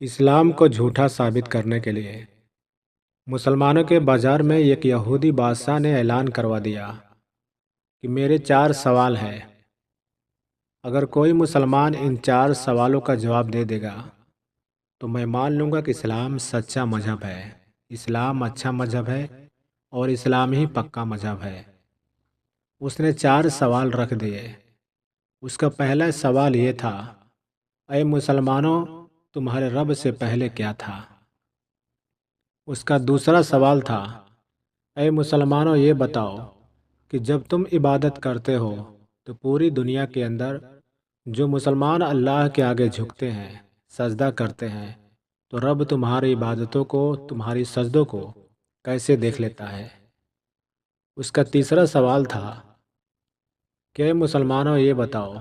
اسلام کو جھوٹا ثابت کرنے کے لیے مسلمانوں کے بازار میں ایک یہودی بادشاہ نے اعلان کروا دیا کہ میرے 4 سوال ہیں۔ اگر کوئی مسلمان ان 4 سوالوں کا جواب دے دے گا تو میں مان لوں گا کہ اسلام سچا مذہب ہے، اسلام اچھا مذہب ہے اور اسلام ہی پکا مذہب ہے۔ اس نے 4 سوال رکھ دیے۔ اس کا پہلا سوال یہ تھا، اے مسلمانوں، تمہارے رب سے پہلے کیا تھا؟ اس کا دوسرا سوال تھا، اے مسلمانوں، یہ بتاؤ کہ جب تم عبادت کرتے ہو تو پوری دنیا کے اندر جو مسلمان اللہ کے آگے جھکتے ہیں، سجدہ کرتے ہیں، تو رب تمہاری عبادتوں کو، تمہاری سجدوں کو کیسے دیکھ لیتا ہے؟ اس کا تیسرا سوال تھا کہ اے مسلمانوں، یہ بتاؤ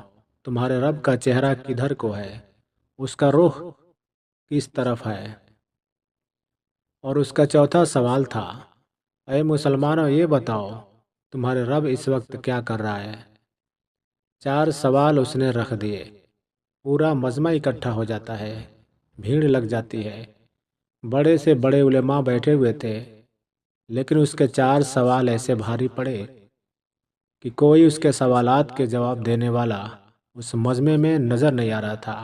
تمہارے رب کا چہرہ کدھر کو ہے، اس کا رخ کس طرف ہے؟ اور اس کا چوتھا سوال تھا، اے مسلمانوں، یہ بتاؤ تمہارے رب اس وقت کیا کر رہا ہے؟ 4 سوال اس نے رکھ دیے۔ پورا مجمع اکٹھا ہو جاتا ہے، بھیڑ لگ جاتی ہے، بڑے سے بڑے علماء بیٹھے ہوئے تھے، لیکن اس کے 4 سوال ایسے بھاری پڑے کہ کوئی اس کے سوالات کے جواب دینے والا اس مجمع میں نظر نہیں آ رہا تھا۔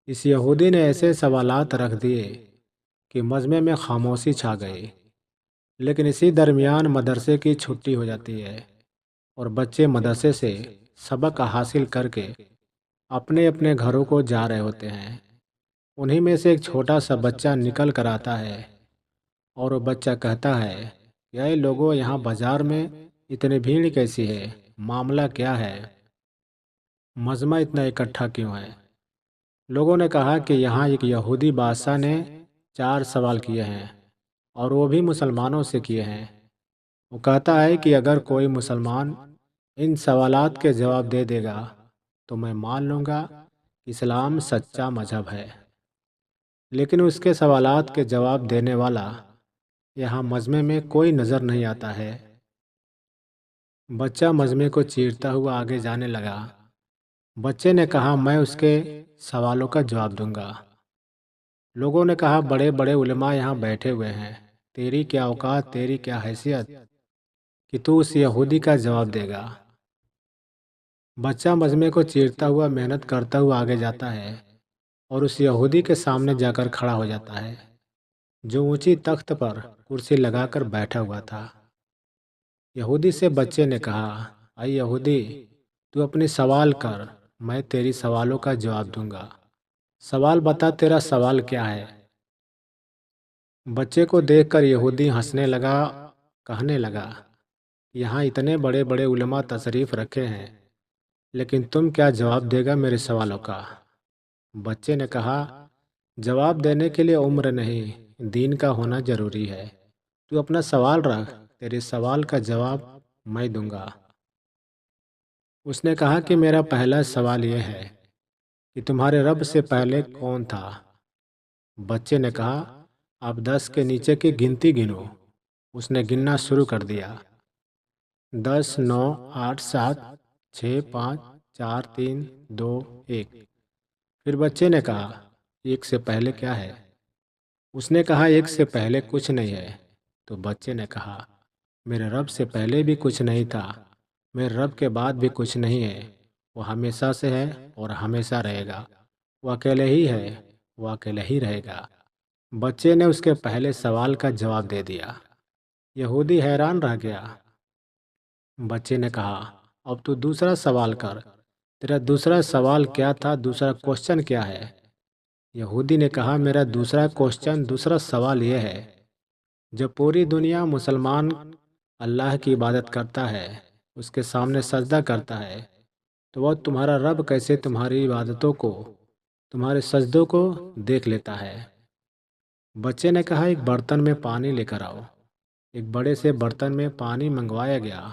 اس یہودی نے ایسے سوالات رکھ دیے کہ مجمع میں خاموشی چھا گئی۔ لیکن اسی درمیان مدرسے کی چھٹی ہو جاتی ہے اور بچے مدرسے سے سبق حاصل کر کے اپنے اپنے گھروں کو جا رہے ہوتے ہیں۔ انہی میں سے ایک چھوٹا سا بچہ نکل کر آتا ہے اور وہ بچہ کہتا ہے کہ اے لوگوں، یہاں بازار میں اتنی بھیڑ کیسی ہے؟ معاملہ کیا ہے؟ مجمع اتنا اکٹھا کیوں ہے؟ لوگوں نے کہا کہ یہاں ایک یہودی بادشاہ نے 4 سوال کیے ہیں اور وہ بھی مسلمانوں سے کیے ہیں۔ وہ کہتا ہے کہ اگر کوئی مسلمان ان سوالات کے جواب دے دے گا تو میں مان لوں گا کہ اسلام سچا مذہب ہے۔ لیکن اس کے سوالات کے جواب دینے والا یہاں مجمع میں کوئی نظر نہیں آتا ہے۔ بچہ مجمع کو چیرتا ہوا آگے جانے لگا۔ بچے نے کہا، میں اس کے سوالوں کا جواب دوں گا۔ لوگوں نے کہا، بڑے بڑے علماء یہاں بیٹھے ہوئے ہیں، تیری کیا اوقات، تیری کیا حیثیت کہ تو اس یہودی کا جواب دے گا؟ بچہ مجمع کو چیرتا ہوا محنت کرتا ہوا آگے جاتا ہے اور اس یہودی کے سامنے جا کر کھڑا ہو جاتا ہے جو اونچی تخت پر کرسی لگا کر بیٹھا ہوا تھا۔ یہودی سے بچے نے کہا، اے یہودی، تو اپنی سوال کر، میں تیری سوالوں کا جواب دوں گا۔ سوال بتا، تیرا سوال کیا ہے؟ بچے کو دیکھ کر یہودی ہنسنے لگا، کہنے لگا، یہاں اتنے بڑے بڑے علماء تشریف رکھے ہیں، لیکن تم کیا جواب دے گا میرے سوالوں کا؟ بچے نے کہا، جواب دینے کے لیے عمر نہیں، دین کا ہونا ضروری ہے۔ تو اپنا سوال رکھ، تیرے سوال کا جواب میں دوں گا۔ اس نے کہا کہ میرا پہلا سوال یہ ہے کہ تمہارے رب سے پہلے کون تھا؟ بچے نے کہا، آپ 10 کے نیچے کی گنتی گنو۔ اس نے گننا شروع کر دیا، 10، 9، 8، 7، 6، 5، 4، 3، 2، 1۔ پھر بچے نے کہا، 1 سے پہلے کیا ہے؟ اس نے کہا، 1 سے پہلے کچھ نہیں ہے۔ تو بچے نے کہا، میرے رب سے پہلے بھی کچھ نہیں تھا، میرے رب کے بعد بھی کچھ نہیں ہے، وہ ہمیشہ سے ہے اور ہمیشہ رہے گا، وہ اکیلے ہی ہے، وہ اکیلے ہی رہے گا۔ بچے نے اس کے پہلے سوال کا جواب دے دیا۔ یہودی حیران رہ گیا۔ بچے نے کہا، اب تو دوسرا سوال کر، تیرا دوسرا سوال کیا تھا؟ دوسرا کوشچن کیا ہے؟ یہودی نے کہا، میرا دوسرا کوشچن، دوسرا سوال یہ ہے، جب پوری دنیا مسلمان اللہ کی عبادت کرتا ہے، اس کے سامنے سجدہ کرتا ہے، تو وہ تمہارا رب کیسے تمہاری عبادتوں کو، تمہارے سجدوں کو دیکھ لیتا ہے؟ بچے نے کہا، ایک برتن میں پانی لے کر آؤ۔ ایک بڑے سے برتن میں پانی منگوایا گیا،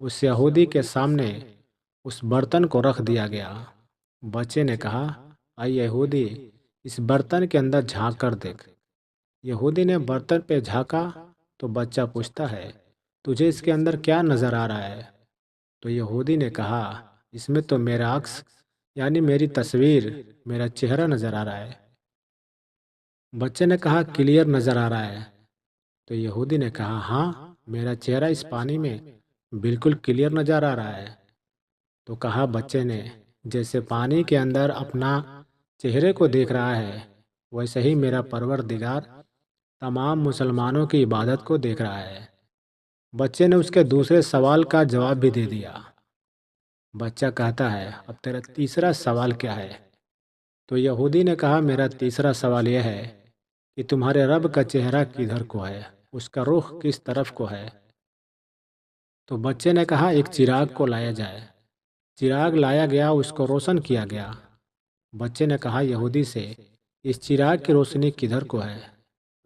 اس یہودی کے سامنے اس برتن کو رکھ دیا گیا۔ بچے نے کہا، اے یہودی، اس برتن کے اندر جھانک کر دیکھ۔ یہودی نے برتن پہ جھانکا تو بچہ پوچھتا ہے، تجھے اس کے اندر کیا نظر آ رہا ہے؟ تو یہودی نے کہا، اس میں تو میرا عکس یعنی میری تصویر، میرا چہرہ نظر آ رہا ہے؟ بچے نے کہا کلیئر نظر آ رہا ہے۔ تو یہودی نے کہا ہاں، میرا چہرہ اس پانی میں بالکل کلیئر نظر آ رہا ہے۔ تو کہا بچے نے جیسے پانی کے اندر اپنا چہرے کو دیکھ رہا ہے، ویسے ہی میرا پروردگار تمام مسلمانوں کی عبادت کو دیکھ رہا ہے۔ بچے نے اس کے دوسرے سوال کا جواب بھی دے دیا۔ بچہ کہتا ہے اب تیرا تیسرا سوال کیا ہے؟ تو یہودی نے کہا میرا تیسرا سوال یہ ہے کہ تمہارے رب کا چہرہ کدھر کو ہے، اس کا رخ کس طرف کو ہے؟ تو بچے نے کہا ایک چراغ کو لایا جائے۔ چراغ لایا گیا، اس کو روشن کیا گیا۔ بچے نے کہا یہودی سے اس چراغ کی روشنی کدھر کو ہے؟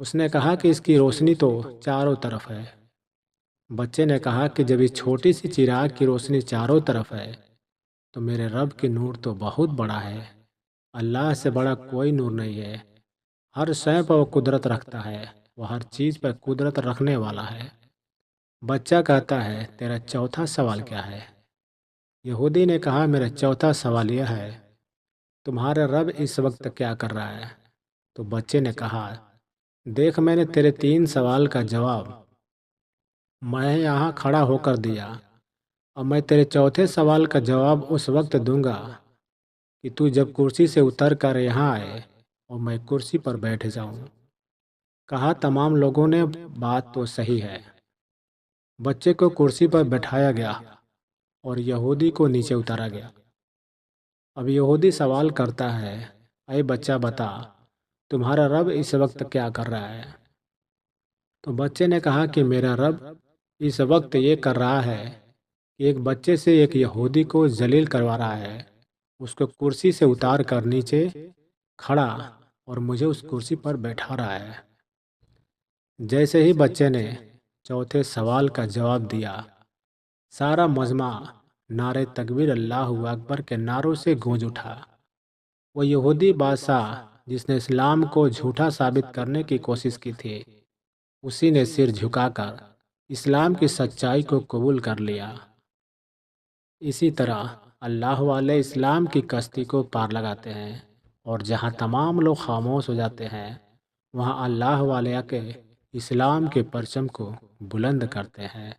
اس نے کہا کہ اس کی روشنی تو چاروں طرف ہے۔ بچے نے کہا کہ جب اس چھوٹی سی چراغ کی روشنی چاروں طرف ہے تو میرے رب کی نور تو بہت بڑا ہے۔ اللہ سے بڑا کوئی نور نہیں ہے۔ ہر شے پر وہ قدرت رکھتا ہے، وہ ہر چیز پر قدرت رکھنے والا ہے۔ بچہ کہتا ہے تیرا چوتھا سوال کیا ہے؟ یہودی نے کہا میرا چوتھا سوال یہ ہے تمہارا رب اس وقت کیا کر رہا ہے؟ تو بچے نے کہا دیکھ میں نے تیرے 3 سوال کا جواب میں یہاں کھڑا ہو کر دیا، اور میں تیرے چوتھے سوال کا جواب اس وقت دوں گا کہ تو جب کرسی سے اتر کر یہاں آئے اور میں کرسی پر بیٹھ جاؤں۔ کہا تمام لوگوں نے بات تو صحیح ہے۔ بچے کو کرسی پر بٹھایا گیا اور یہودی کو نیچے اتارا گیا۔ اب یہودی سوال کرتا ہے اے بچہ بتا تمہارا رب اس وقت کیا کر رہا ہے؟ تو بچے نے کہا کہ میرا رب اس وقت یہ کر رہا ہے کہ ایک بچے سے ایک یہودی کو ذلیل کروا رہا ہے، اس کو کرسی سے اتار کر نیچے کھڑا اور مجھے اس کرسی پر بیٹھا رہا ہے۔ جیسے ہی بچے نے چوتھے سوال کا جواب دیا، سارا مجمع نعرے تکبیر اللہ اکبر کے نعروں سے گونج اٹھا۔ وہ یہودی بادشاہ جس نے اسلام کو جھوٹا ثابت کرنے کی کوشش کی تھی، اسی نے سر جھکا کر اسلام کی سچائی کو قبول کر لیا۔ اسی طرح اللہ والے اسلام کی کشتی کو پار لگاتے ہیں، اور جہاں تمام لوگ خاموش ہو جاتے ہیں وہاں اللہ والے کے اسلام کے پرچم کو بلند کرتے ہیں۔